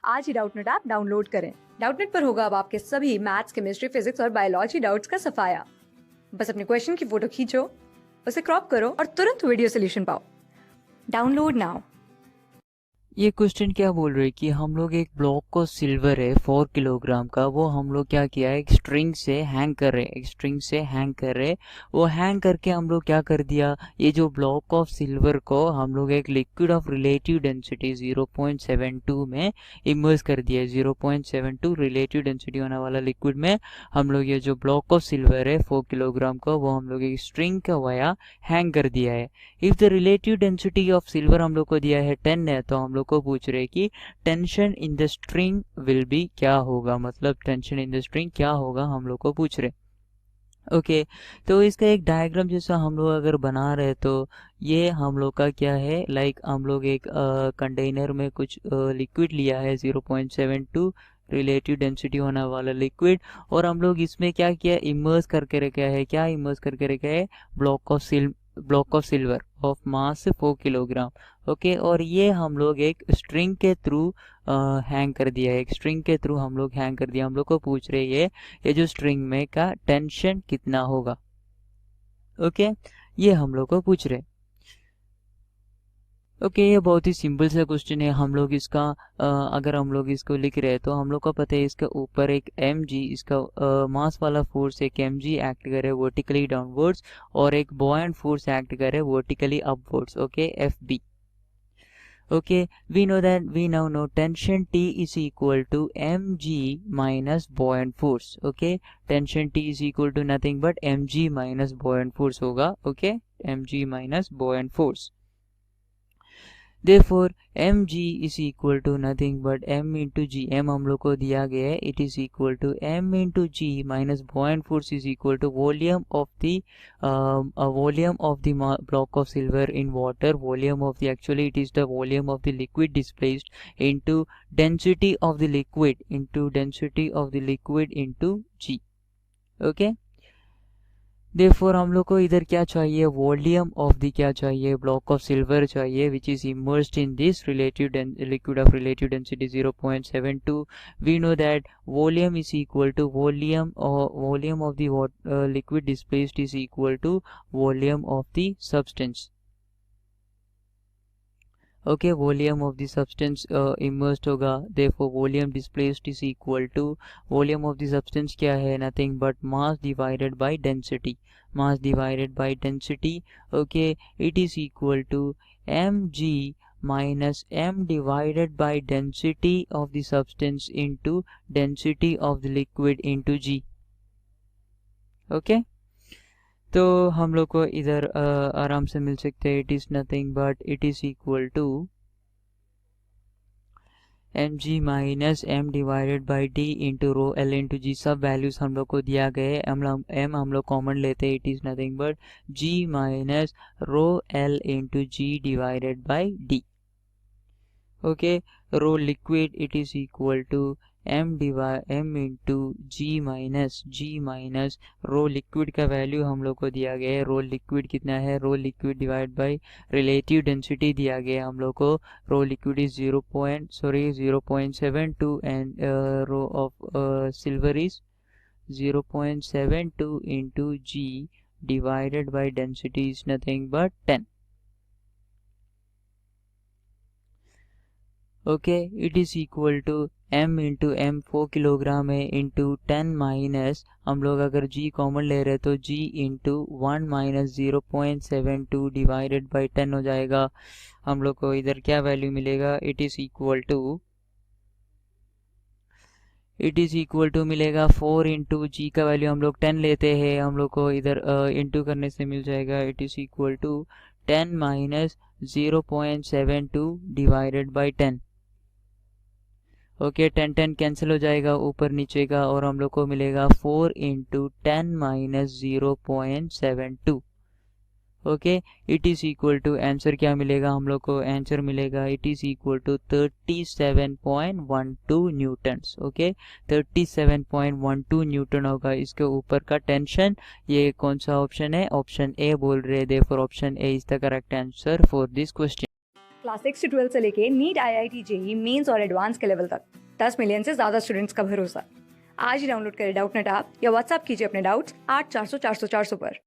आज ही Doubtnut app download करें। Doubtnut पर होगा अब आपके सभी मैथ्स, केमिस्ट्री, फिजिक्स और बायोलॉजी डाउट्स का सफाया। बस अपने क्वेश्चन की फोटो खींचो, उसे क्रॉप करो और तुरंत वीडियो सोल्यूशन पाओ। Download now. ये क्वेश्चन क्या बोल रहे हैं कि हम लोग एक ब्लॉक को सिल्वर है 4 किलोग्राम का, वो हम लोग क्या किया है, एक स्ट्रिंग से हैंग कर रहे, एक स्ट्रिंग से हैंग कर रहे। वो हैंग करके हम लोग क्या कर दिया, ये जो ब्लॉक ऑफ सिल्वर को हम लोग एक लिक्विड ऑफ रिलेटिव डेंसिटी 0.72 में इमर्स कर दिया है। 0.72 रिलेटिव डेंसिटी होने वाला लिक्विड में हम लोग ये जो ब्लॉक ऑफ सिल्वर है 4 किलोग्राम का, वो हम लोग एक स्ट्रिंग का वाया हैंग कर दिया है। If the relative density of silver हम लोग को दिया है 10 है, तो हम लोग को पूछ रहे कि tension in the string will be क्या होगा, मतलब टेंशन इन द स्ट्रिंग क्या होगा हम लोग को पूछ रहे। ओके तो इसका एक डायग्राम जैसा हम लोग अगर बना रहे तो ये हम लोग का क्या है, लाइक हम लोग एक कंटेनर में कुछ लिक्विड लिया है 0.72 रिलेटिव डेंसिटी होने वाला लिक्विड, और हम लोग इसमें क्या किया, इमर्स करके रखा है। क्या इमर्स करके रखा है, block of silver of mass 4 kilogram. Okay और ये हम लोग एक स्ट्रिंग के थ्रू हैंग कर दिया है, एक स्ट्रिंग के थ्रू हम लोग हैंग कर दिया। हम लोग को पूछ रहे हैं ये जो स्ट्रिंग में का टेंशन कितना होगा। ओके ये हम लोग को पूछ रहे। ओके ये बहुत ही सिंपल सा क्वेश्चन है। हम लोग इसका अगर हम लोग इसको लिख रहे हैं तो हम लोग को पता है इसके ऊपर एक mg, इसका मास वाला फोर्स एक mg एक्ट करे वर्टिकली डाउनवर्ड्स, और एक बॉयंट फोर्स एक्ट करे vertically upwards. Okay fb। okay we now know tension T is equal to mg minus buoyant force। okay tension T is equal to nothing but mg minus buoyant force होगा। okay mg minus buoyant force, therefore mg is equal to nothing but m into g। m हम लोग को दिया गया है, it is equal to m into g minus buoyant force is equal to volume of the block of silver in water, volume of the, actually it is the volume of the liquid displaced into density of the liquid into g। okay therefore हम लोग को इधर क्या चाहिए, volume of the क्या चाहिए, block of silver चाहिए, which is immersed in this liquid of relative density 0.72। We know that volume is equal to volume of the liquid displaced is equal to volume of the substance. okay volume of the substance immersed होगा, therefore volume displaced is equal to volume of the substance क्या है, nothing but mass divided by density। okay it is equal to mg minus m divided by density of the substance into density of the liquid into g। okay तो हम लोग को इधर आराम से मिल सकते हैं, it is nothing but it is equal to mg minus m divided by d into rho l into g. सब वैल्यूज हम लोग को दिया गया है, m हम लोग कॉमन लेते हैं, it is nothing but g minus rho l into g divided by d। Okay rho liquid it is equal to m into g minus rho liquid का वैल्यू हम लोग को दिया गया है। रो लिक्विड कितना है, rho liquid divide by relative density दिया गया है हम लोग को। Rho liquid is 0.72 and rho of silver is 0.72 into g divided by density is nothing but 10। Okay it is equal to m into m 4 kilogram है into 10 minus, हम लोग अगर g कॉमन ले रहे तो g into 1 minus 0.72 divided by 10 हो जाएगा। हम लोग को इधर क्या वैल्यू मिलेगा, इट इज इक्वल टू मिलेगा 4 इंटू जी का वैल्यू हम लोग 10 लेते हैं, हम लोग को इधर इंटू करने से मिल जाएगा, it is equal to 10 minus 0.72 divided by 10। Okay 10 cancel हो जाएगा ऊपर नीचे का, और हम लोग को मिलेगा 4 into 10 minus 0.72। Okay it is equal to answer क्या मिलेगा हम लोग को, आंसर मिलेगा it is equal to 37.12 newtons. Okay 37.12 newton होगा इसके ऊपर का टेंशन। ये कौन सा ऑप्शन है, ऑप्शन ए बोल रहे हैं, therefore option A is the correct answer for this question. Class 6 से 12 से लेके नीट, IIT, जेई मेंस और एडवांस के लेवल तक 10 मिलियन से ज्यादा स्टूडेंट्स का भरोसा। आज ही डाउनलोड करें डाउटनेट ऐप या व्हाट्सएप कीजिए अपने डाउट्स 8400 400 400 पर।